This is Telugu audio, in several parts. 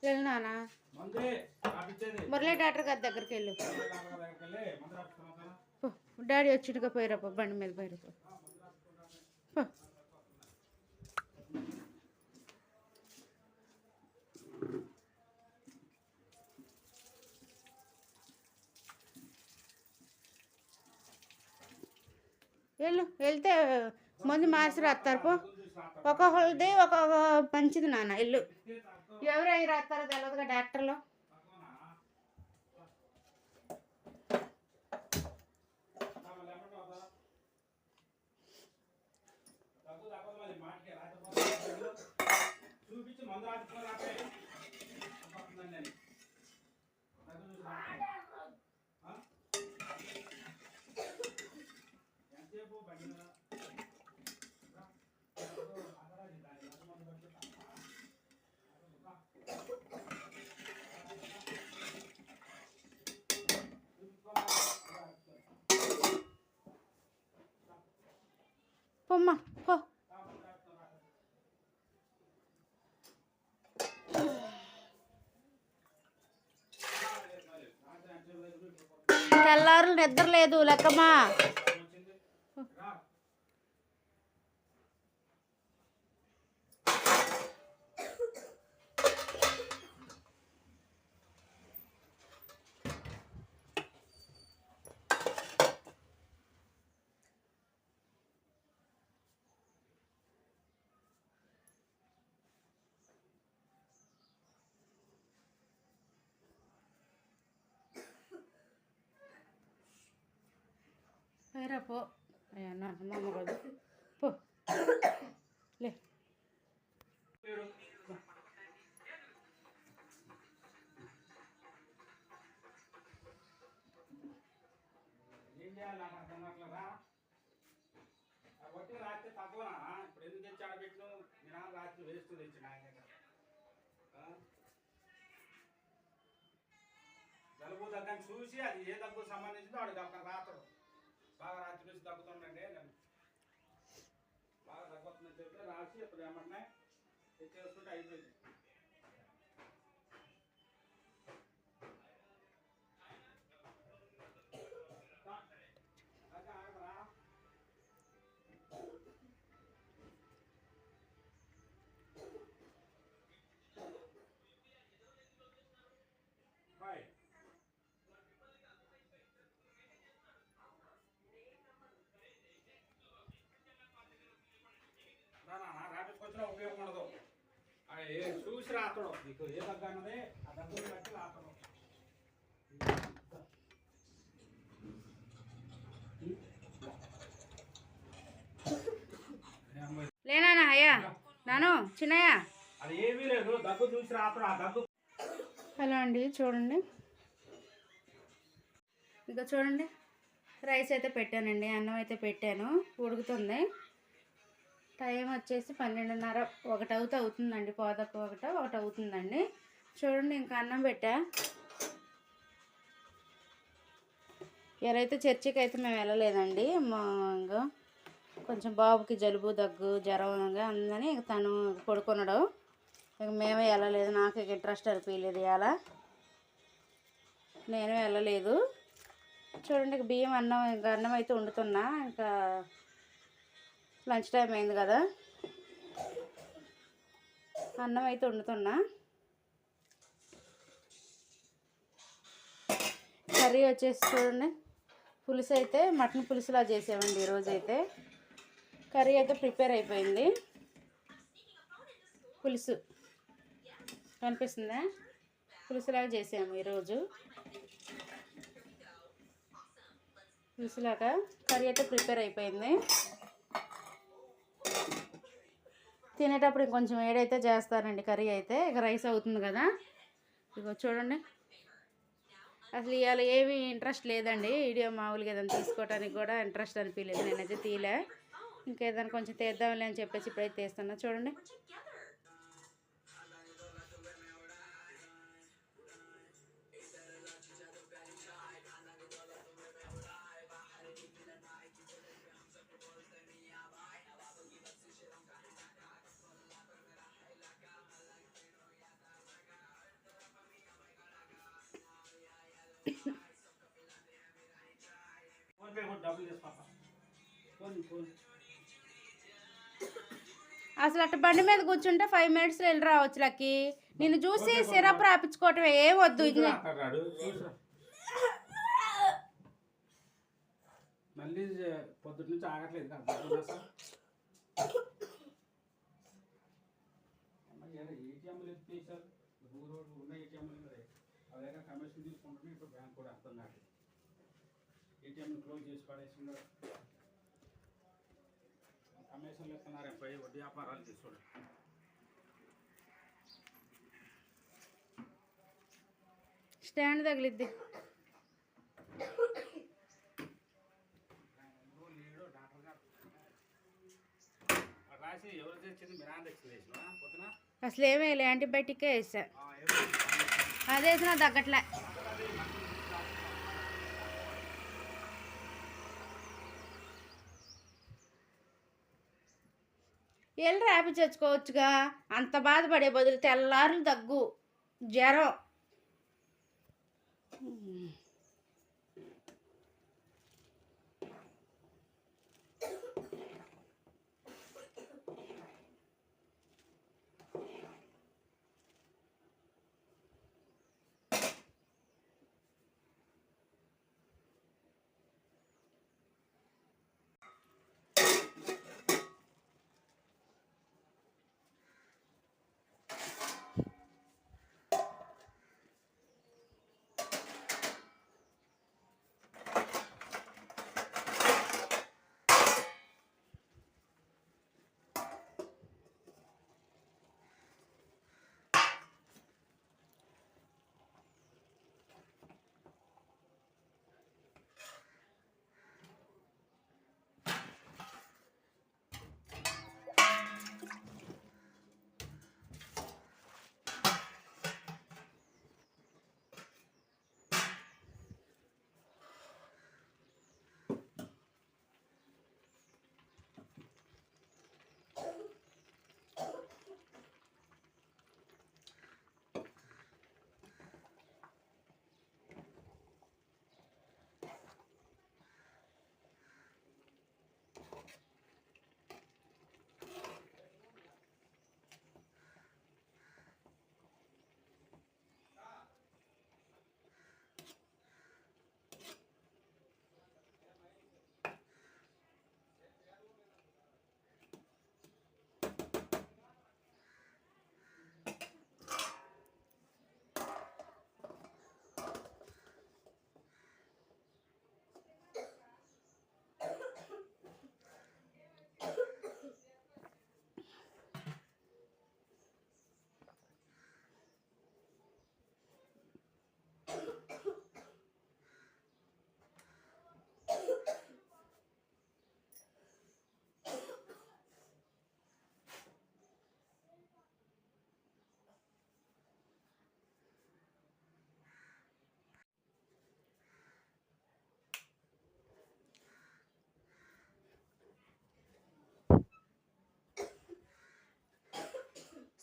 వెళ్ళు నాన్న, మురళీ డాక్టర్ గారి దగ్గరికి వెళ్ళు. డాడీ వచ్చిట్టుగా పోయిరాపో, బండి మీద పోయిరాపో. వెళ్తే ముందు మార్చి రాస్తారు పో. ఒక్కొక్కరిది ఒక్కొక్క మంచిది నాన్న. ఇల్లు ఎవరు అవి రాస్తారో తెలియదుగా డాక్టర్లు. పొమ్మా పో. తెల్లారులు నిద్ర లేదు లెక్కమ్మా. పేరా పో. అయ్యా నాన్న రోజు పో లే. ఏం చేయాలి నాకు అర్థం కావట్లేదా? ఒకటి రాత్రి తక్కువనా? ఇప్పుడు ఎందుకు తెచ్చి ఆడబెట్టు? నేను రాత్రి వేస్ట్ తెచ్చి నా దగ్గర జలుబు దగ్గర చూసి అది ఏ దగ్గు సంబంధించిందో వాడికి అక్కడ రాత్రు బాగా రాత్రి నుంచి తగ్గుతుందండి. నేను బాగా తగ్గుతుందని చెప్తే రాసి ఇప్పుడు ఏమన్నా తెచ్చేసుకుంటే అయిపోయింది. ఉపయోగం ఉండదు. చూసి రాతడు నీకు ఏ దగ్గర అన్నది ఆ దగ్గర బట్టి రాతడు. లేనా అయ్యా నాను చిన్నయ్య అది ఏమీ లేదు. దగ్గు చూసి రాతడు ఆ దగ్గు. హలో అండి, చూడండి ఇక చూడండి రైస్ అయితే పెట్టానండి, అన్నం అయితే పెట్టాను, ఉడుకుతుంది. టైం వచ్చేసి 12:30 1 అవుతుందండి. పోదకు 1 అవుతుందండి. చూడండి ఇంకా అన్నం పెట్టా. ఎవరైతే చర్చికి అయితే మేము వెళ్ళలేదండి. ఇంకా కొంచెం బాబుకి జలుబు దగ్గు జ్వరంగా ఉందని తను పడుకున్నాడు. ఇక మేమే వెళ్ళలేదు. నాకు ఇంట్రెస్ట్ అనిపించలేదు ఇవాళ, నేను వెళ్ళలేదు. చూడండి ఇక బియ్యం అన్నం ఇంకా అన్నం అయితే వండుతున్నా. ఇంకా లంచ్ టైం అయింది కదా, అన్నం అయితే వండుతున్నా. కర్రీ వచ్చేసి చూడండి పులుసు అయితే మటన్ పులుసులా చేసామండి ఈరోజు అయితే. కర్రీ అయితే ప్రిపేర్ అయిపోయింది. పులుసు కనిపిస్తుందా? పులుసులాగా చేసాము ఈరోజు. పులుసులాగా కర్రీ అయితే ప్రిపేర్ అయిపోయింది. తినేటప్పుడు ఇంకొంచెం వేడైతే చేస్తానండి కర్రీ అయితే. ఇక రైస్ అవుతుంది కదా. ఇక చూడండి అసలు ఇవాళ ఏమీ ఇంట్రెస్ట్ లేదండి. వీడియో మామూలుగా ఏదైనా తీసుకోవడానికి కూడా ఇంట్రెస్ట్ అనిపించలేదు. నేనైతే తీలే. ఇంకేదైనా కొంచెం తీద్దాంలే అని చెప్పేసి ఇప్పుడైతే తీస్తున్నా. చూడండి అసలు అట్ట బండి మీద కూర్చుంటే 5 మినిట్స్లో వెళ్ళి రావచ్చు లక్కి. నిన్ను చూసి సిరప్ రాపించుకోవటం ఏం వద్దు. మళ్ళీ పొద్దున్న నుంచి ఆగట్లేదు ఏటీఎంలు ఎత్తేసారు. ఉన్న ఏటీఎంలు అదే కమిషన్ తీసుకుంటున్నాం. ఇప్పుడు బ్యాంక్ కూడా అర్థం కాదు. ఏటీఎంలు క్లోజ్ చేసి పడేస్తున్నారు. కమిషన్లు ఇస్తున్నారు. పై వడ్డీ వ్యాపారాలు తీసుకోండి. స్టాండ్ తగిలిద్ది. అసలు ఏమీ యాంటీబయాటికే వేసా. అది వేసినా తగ్గట్లే. వెళ్ళి రాపించుకోవచ్చుగా. అంత బాధపడే బదులు తెల్లారులు దగ్గు, జ్వరం.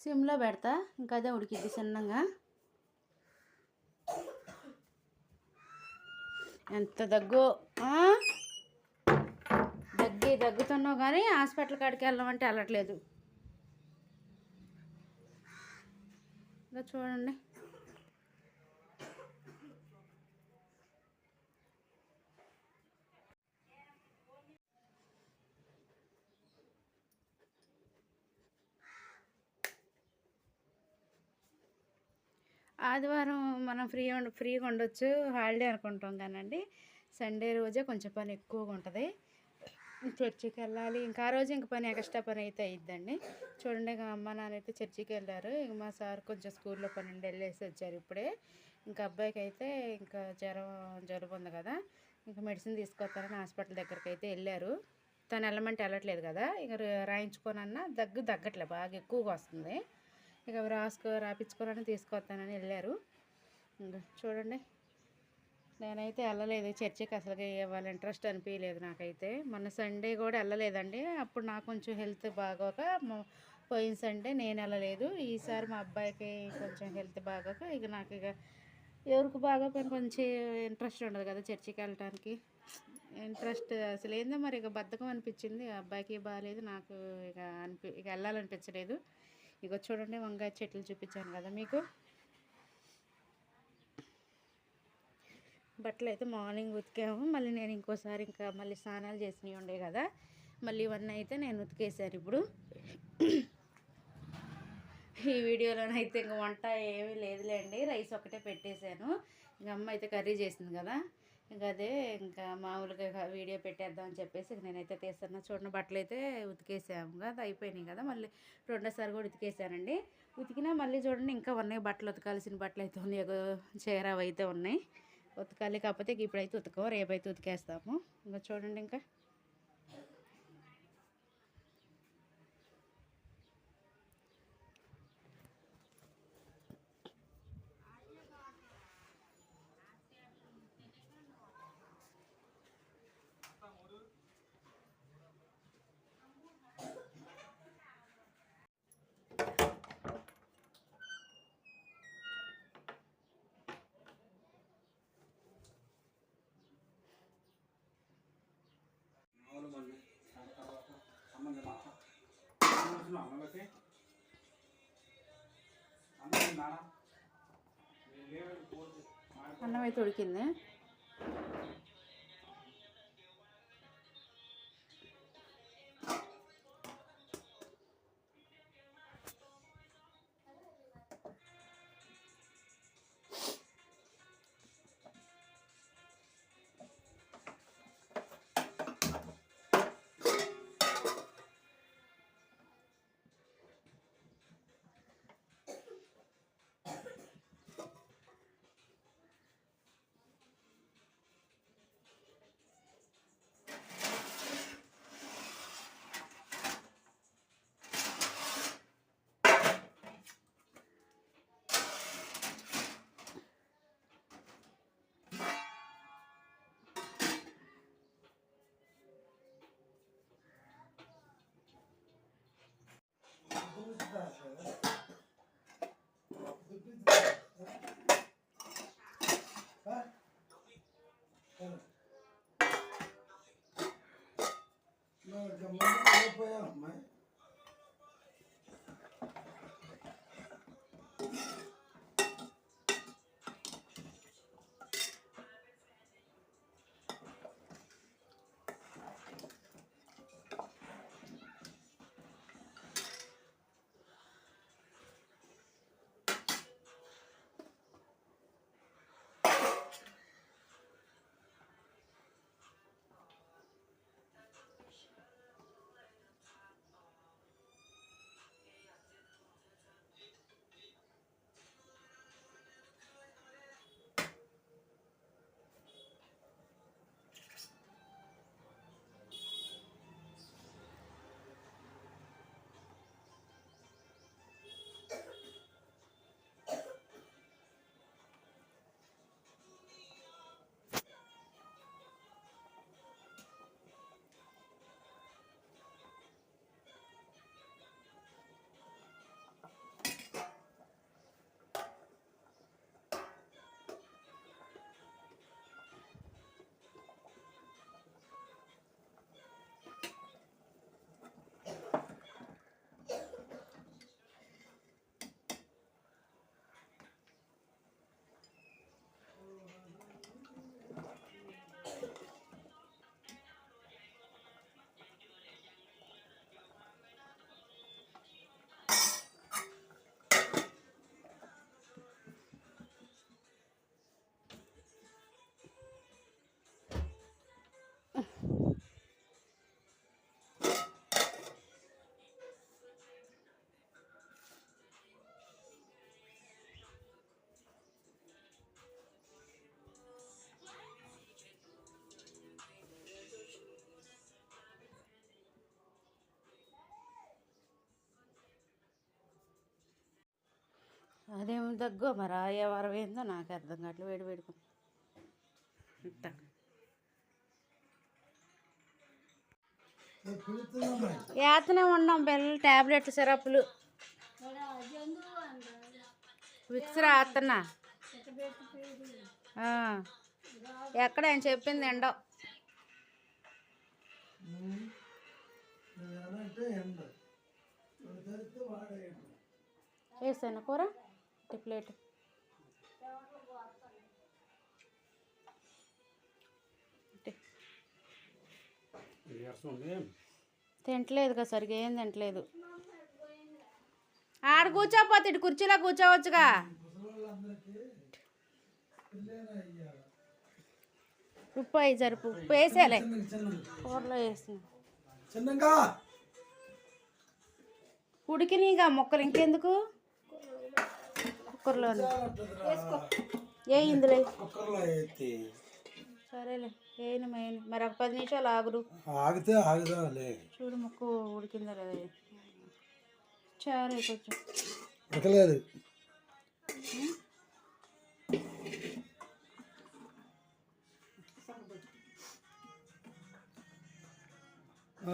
సిమ్లో పెడతా. ఇంకా అదే ఉడికిద్ది చిన్నగా. ఎంత దగ్గుతున్నావు కానీ హాస్పిటల్ కాడికి వెళ్ళమంటే వెళ్ళట్లేదు. ఇంకా చూడండి. ఆదివారం మనం ఫ్రీగా ఉండొచ్చు, హాలిడే అనుకుంటాం కానండి. సండే రోజే కొంచెం పని ఎక్కువగా ఉంటుంది. చర్చికి వెళ్ళాలి. ఇంకా ఆ రోజు ఇంక పని ఎక్స్ట్రా పని అయితే అయిద్దండి. చూడండి, ఇక అమ్మ నాన్న అయితే చర్చికి వెళ్ళారు. ఇక మా సార్ కొంచెం స్కూల్లో పని ఉండి వెళ్ళేసి వచ్చారు ఇప్పుడే. ఇంకా అబ్బాయికి అయితే ఇంకా జలుబు ఉంది కదా, ఇంకా మెడిసిన్ తీసుకొస్తారని హాస్పిటల్ దగ్గరికి అయితే వెళ్ళారు. తను వెళ్ళమంటే వెళ్ళట్లేదు కదా, ఇక రాయించుకోనన్నా తగ్గట్లే, బాగా ఎక్కువగా వస్తుంది. ఇక రాపించుకోనని తీసుకొస్తానని వెళ్ళారు. ఇంకా చూడండి, నేనైతే వెళ్ళలేదు చర్చికి. అసలు వాళ్ళ ఇంట్రెస్ట్ అనిపించలేదు నాకైతే. మొన్న సండే కూడా వెళ్ళలేదండి. అప్పుడు నాకు కొంచెం హెల్త్ బాగోక పోయిన సండే నేను వెళ్ళలేదు. ఈసారి మా అబ్బాయికి కొంచెం హెల్త్ బాగోక ఇక నాకు ఎవరికి బాగోపోయిన కొంచెం ఇంట్రెస్ట్ ఉండదు కదా చర్చికి వెళ్ళటానికి. ఇంట్రెస్ట్ అసలు ఏందో మరి ఇక బద్ధకం అనిపించింది. ఆ అబ్బాయికి బాగాలేదు, నాకు ఇక వెళ్ళాలనిపించలేదు. ఇక చూడండి వంకాయ చెట్లు చూపించాను కదా మీకు. బట్టలు అయితే మార్నింగ్ ఉతికాము. మళ్ళీ నేను ఇంకోసారి ఇంకా మళ్ళీ స్నానాలు చేసినవి ఉండే కదా, మళ్ళీ ఇవన్నీ అయితే నేను ఉతికేసాను ఇప్పుడు. ఈ వీడియోలోనైతే ఇంక వంట ఏమీ లేదులేండి, రైస్ ఒకటే పెట్టేశాను. ఇంక అమ్మ అయితే కర్రీ చేసింది కదా, ఇంకా అదే ఇంకా మామూలుగా వీడియో పెట్టేద్దాం అని చెప్పేసి నేనైతే తీస్తాను. చూడండి బట్టలు అయితే ఉతికేసాము కదా, అయిపోయినాయి కదా, మళ్ళీ రెండోసారి కూడా ఉతికేసానండి. ఉతికినా మళ్ళీ చూడండి ఇంకా ఉన్నాయి బట్టలు, ఉతకాల్సిన బట్టలు అయితే ఉన్నాయి, చీర అవి అయితే ఉన్నాయి ఉతకాలి. కాకపోతే ఇప్పుడైతే ఉతకవు, రేపైతే ఉతికేస్తాము. ఇంకా చూడండి ఇంకా అన్నం అయితే ఉడికింది. అదేం దగ్గు మరి ఏ వారం ఏందో నాకు అర్థం కావట్లేదు. వేడి వేడుకుని ఇంత వేస్తూనే ఉన్నాం పిల్లలు ట్యాబ్లెట్లు సిరప్లు విక్స్ రాస్తున్నా. ఎక్కడ ఆయన చెప్పింది ఎండో వేసాను కూర ప్లేట్. తింటలేదు కదా సరిగా, ఏం తింటలేదు. ఆడ కూర్చోపోతే ఇటు కుర్చీలో కూర్చోవచ్చుగా. ఉప్పు అయ్యి జరుపు, ఉప్పు వేసేలే కూరలో వేసి ఉడికినాయిగా మొక్కలు, ఇంకెందుకు కుక్కర్లో ఏ ఇందులో. సరేలే వేయను మెయిన్, మరి ఒక 10 నిమిషాలు ఆగురు. ఆగితే ఆగుదాలే. చూడు ముక్కు ఉడికిందా లేదా. చారు కొంచెం ఉడకలేదు.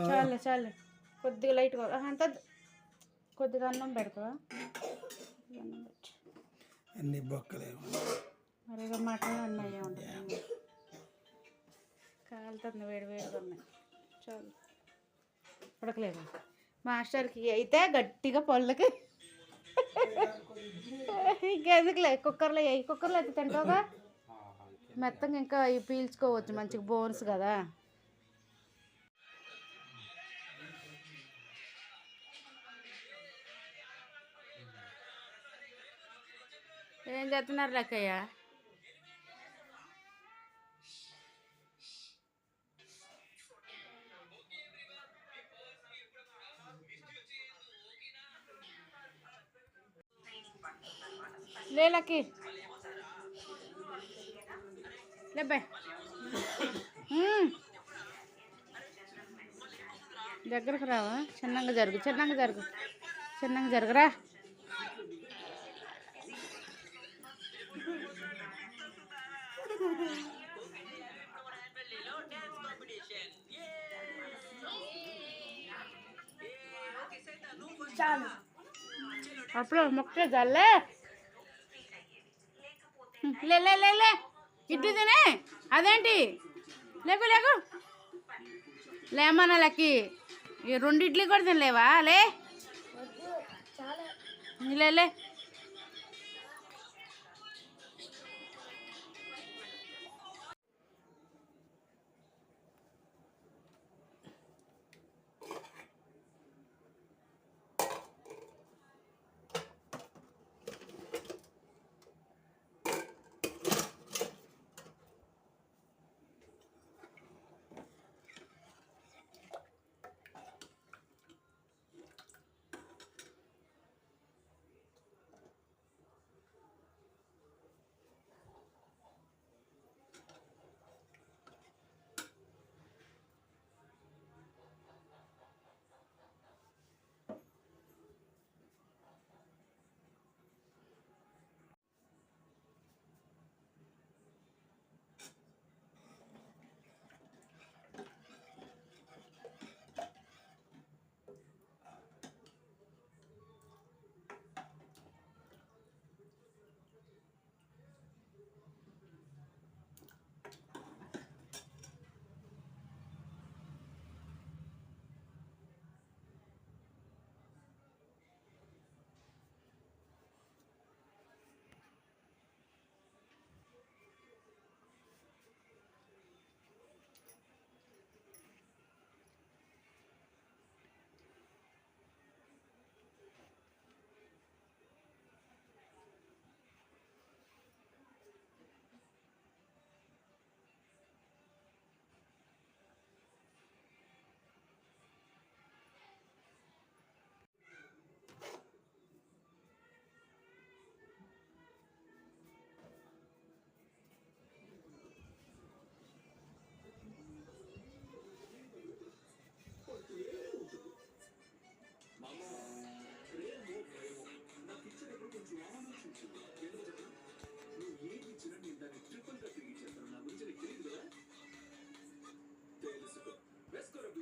చాలే చాలే, కొద్దిగా లైట్గా అంత, కొద్దిగా అన్నం పెడతావా. అన్ని బొక్కలేము. మరి ఇక మటన్ అన్నయ్య ఉంటుంది, కాలుతుంది వేడి వేడిగా ఉన్నాయి. చాలు ఉడకలేదు. మాస్టర్కి అయితే గట్టిగా పళ్ళకి ఇంకెందుకులే, కుక్కర్లో వేయి. కుక్కర్లో అయితే తింటావుగా మెత్తగా, ఇంకా ఇవి పీల్చుకోవచ్చు మంచిగా, బోన్స్ కదా. ఏం చేస్తున్నారు లెక్కయ్య? లేలకి లేబాయ్, దగ్గరకు రావా. చిన్నగా జరుగు, చిన్నగా జరుగు, చిన్నగా జరుగురా. అప్పుడు మొక్క జల్లే. లే లే లే లే, ఇడ్లీ తినే. అదేంటి లేకు లేకు లేమన్నా లక్కి, 2 ఇడ్లీ కూడా తినలేవా? లే లే.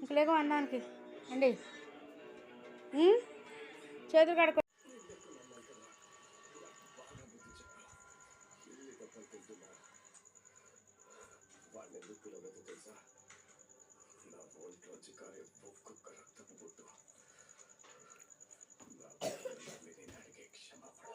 ఇంకలేక అన్నానికి అండి చేతులు కడుకో. వాళ్ళెందుకు పిలవలేదు తెలుసా? నా ఒంట్లోంచి కారే ఒక్కొక్క రక్తపు బొట్టు నా భార్యను నమ్మి నేను అడిగే క్షమాపణ